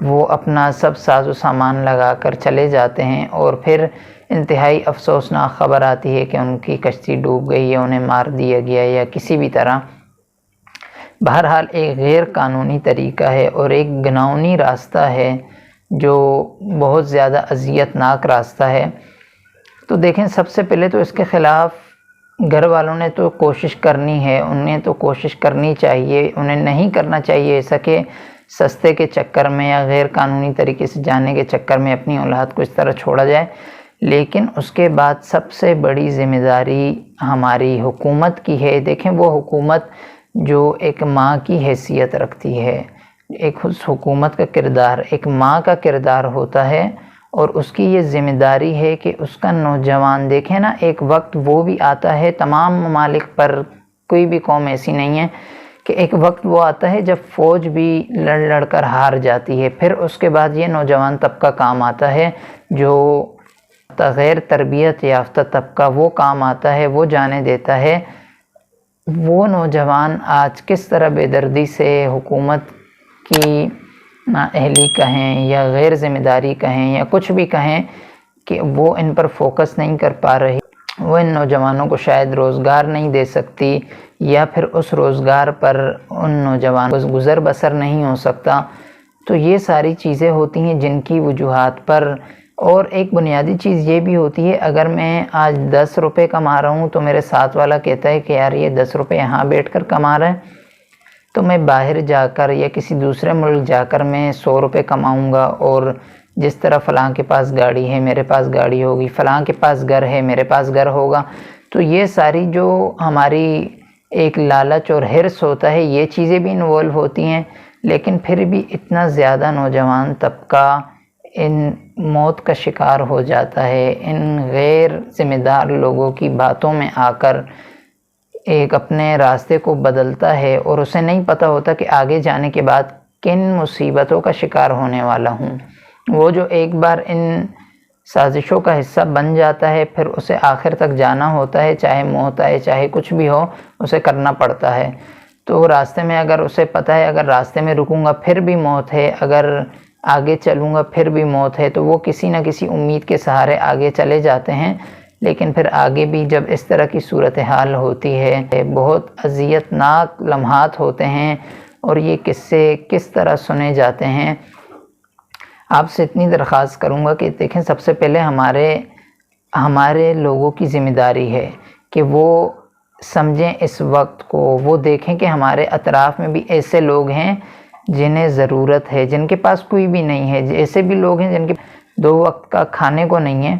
وہ اپنا سب ساز و سامان لگا کر چلے جاتے ہیں اور پھر انتہائی افسوسناک خبر آتی ہے کہ ان کی کشتی ڈوب گئی یا انہیں مار دیا گیا یا کسی بھی طرح۔ بہرحال ایک غیر قانونی طریقہ ہے اور ایک گھناؤنی راستہ ہے جو بہت زیادہ اذیت ناک راستہ ہے۔ تو دیکھیں، سب سے پہلے تو اس کے خلاف گھر والوں نے تو کوشش کرنی ہے، انہیں تو کوشش کرنی چاہیے، انہیں نہیں کرنا چاہیے ایسا کہ سستے کے چکر میں یا غیر قانونی طریقے سے جانے کے چکر میں اپنی اولاد کو اس طرح چھوڑا جائے۔ لیکن اس کے بعد سب سے بڑی ذمہ داری ہماری حکومت کی ہے۔ دیکھیں، وہ حکومت جو ایک ماں کی حیثیت رکھتی ہے، ایک اس حکومت کا کردار ایک ماں کا کردار ہوتا ہے، اور اس کی یہ ذمہ داری ہے کہ اس کا نوجوان، دیکھیں نا، ایک وقت وہ بھی آتا ہے، تمام ممالک پر کوئی بھی قوم ایسی نہیں ہے کہ ایک وقت وہ آتا ہے جب فوج بھی لڑ کر ہار جاتی ہے، پھر اس کے بعد یہ نوجوان طبقہ کام آتا ہے، جو غیر تربیت یافتہ طبقہ وہ کام آتا ہے، وہ جانے دیتا ہے۔ وہ نوجوان آج کس طرح بے دردی سے حکومت کی نااہلی کہیں یا غیر ذمہ داری کہیں یا کچھ بھی کہیں کہ وہ ان پر فوکس نہیں کر پا رہی، وہ ان نوجوانوں کو شاید روزگار نہیں دے سکتی، یا پھر اس روزگار پر ان نوجوانوں کو گزر بسر نہیں ہو سکتا۔ تو یہ ساری چیزیں ہوتی ہیں جن کی وجوہات پر، اور ایک بنیادی چیز یہ بھی ہوتی ہے، اگر میں آج 10 روپے کما رہا ہوں تو میرے ساتھ والا کہتا ہے کہ یار یہ 10 روپے یہاں بیٹھ کر کما رہا ہے، تو میں باہر جا کر یا کسی دوسرے ملک جا کر میں 100 روپے کماؤں گا، اور جس طرح فلاں کے پاس گاڑی ہے میرے پاس گاڑی ہوگی، فلاں کے پاس گھر ہے میرے پاس گھر ہوگا۔ تو یہ ساری جو ہماری ایک لالچ اور حرص ہوتا ہے، یہ چیزیں بھی انوالو ہوتی ہیں، لیکن پھر بھی اتنا زیادہ نوجوان طبقہ ان موت کا شکار ہو جاتا ہے، ان غیر ذمہ دار لوگوں کی باتوں میں آ کر ایک اپنے راستے کو بدلتا ہے، اور اسے نہیں پتہ ہوتا کہ آگے جانے کے بعد کن مصیبتوں کا شکار ہونے والا ہوں۔ وہ جو ایک بار ان سازشوں کا حصہ بن جاتا ہے، پھر اسے آخر تک جانا ہوتا ہے، چاہے موت آئے چاہے کچھ بھی ہو، اسے کرنا پڑتا ہے۔ تو راستے میں اگر اسے پتہ ہے اگر راستے میں رکوں گا پھر بھی موت ہے، اگر آگے چلوں گا پھر بھی موت ہے، تو وہ کسی نہ کسی امید کے سہارے آگے چلے جاتے ہیں۔ لیکن پھر آگے بھی جب اس طرح کی صورتحال ہوتی ہے، بہت اذیت ناک لمحات ہوتے ہیں، اور یہ قصے کس طرح سنے جاتے ہیں۔ آپ سے اتنی درخواست کروں گا کہ دیکھیں، سب سے پہلے ہمارے لوگوں کی ذمہ داری ہے کہ وہ سمجھیں اس وقت کو، وہ دیکھیں کہ ہمارے اطراف میں بھی ایسے لوگ ہیں جنہیں ضرورت ہے، جن کے پاس کوئی بھی نہیں ہے، ایسے بھی لوگ ہیں جن کے 2 وقت کا کھانے کو نہیں ہے،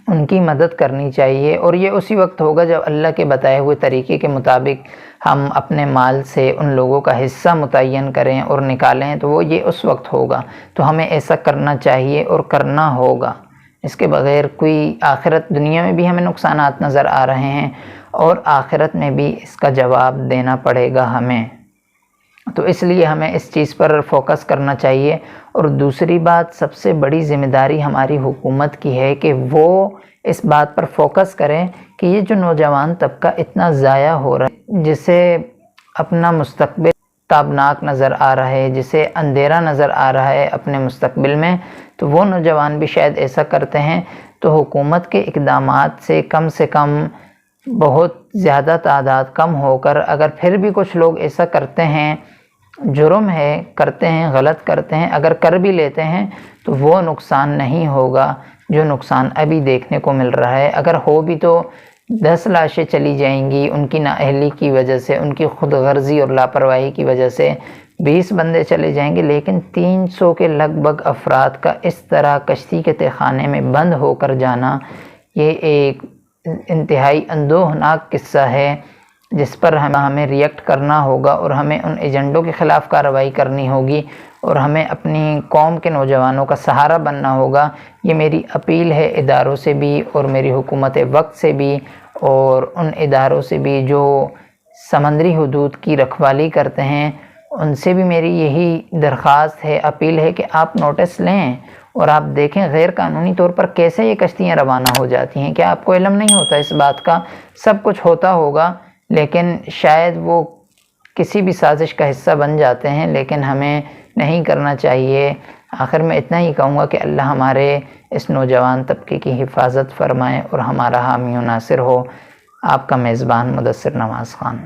ان کی مدد کرنی چاہیے۔ اور یہ اسی وقت ہوگا جب اللہ کے بتائے ہوئے طریقے کے مطابق ہم اپنے مال سے ان لوگوں کا حصہ متعین کریں اور نکالیں، تو وہ یہ اس وقت ہوگا۔ تو ہمیں ایسا کرنا چاہیے اور کرنا ہوگا، اس کے بغیر کوئی آخرت، دنیا میں بھی ہمیں نقصانات نظر آ رہے ہیں اور آخرت میں بھی اس کا جواب دینا پڑے گا ہمیں۔ تو اس لیے ہمیں اس چیز پر فوکس کرنا چاہیے۔ اور دوسری بات، سب سے بڑی ذمہ داری ہماری حکومت کی ہے کہ وہ اس بات پر فوکس کریں کہ یہ جو نوجوان طبقہ اتنا ضائع ہو رہا ہے، جسے اپنا مستقبل تابناک نظر آ رہا ہے، جسے اندھیرا نظر آ رہا ہے اپنے مستقبل میں، تو وہ نوجوان بھی شاید ایسا کرتے ہیں۔ تو حکومت کے اقدامات سے کم بہت زیادہ تعداد کم ہو کر، اگر پھر بھی کچھ لوگ ایسا کرتے ہیں، جرم ہے، کرتے ہیں، غلط کرتے ہیں، اگر کر بھی لیتے ہیں تو وہ نقصان نہیں ہوگا جو نقصان ابھی دیکھنے کو مل رہا ہے۔ اگر ہو بھی تو 10 لاشیں چلی جائیں گی ان کی نااہلی کی وجہ سے، ان کی خود غرضی اور لاپرواہی کی وجہ سے 20 بندے چلے جائیں گے، لیکن 300 کے لگ بھگ افراد کا اس طرح کشتی کے تہخانے میں بند ہو کر جانا، یہ ایک انتہائی اندوہناک قصہ ہے جس پر ہمیں ریئیکٹ کرنا ہوگا، اور ہمیں ان ایجنڈوں کے خلاف کارروائی کرنی ہوگی، اور ہمیں اپنی قوم کے نوجوانوں کا سہارا بننا ہوگا۔ یہ میری اپیل ہے اداروں سے بھی اور میری حکومت وقت سے بھی، اور ان اداروں سے بھی جو سمندری حدود کی رکھوالی کرتے ہیں، ان سے بھی میری یہی درخواست ہے، اپیل ہے کہ آپ نوٹس لیں اور آپ دیکھیں غیر قانونی طور پر کیسے یہ کشتیاں روانہ ہو جاتی ہیں۔ کیا آپ کو علم نہیں ہوتا اس بات کا؟ سب کچھ ہوتا ہوگا، لیکن شاید وہ کسی بھی سازش کا حصہ بن جاتے ہیں، لیکن ہمیں نہیں کرنا چاہیے۔ آخر میں اتنا ہی کہوں گا کہ اللہ ہمارے اس نوجوان طبقے کی حفاظت فرمائے اور ہمارا حامی و ناصر ہو۔ آپ کا میزبان مدثر نواز خان۔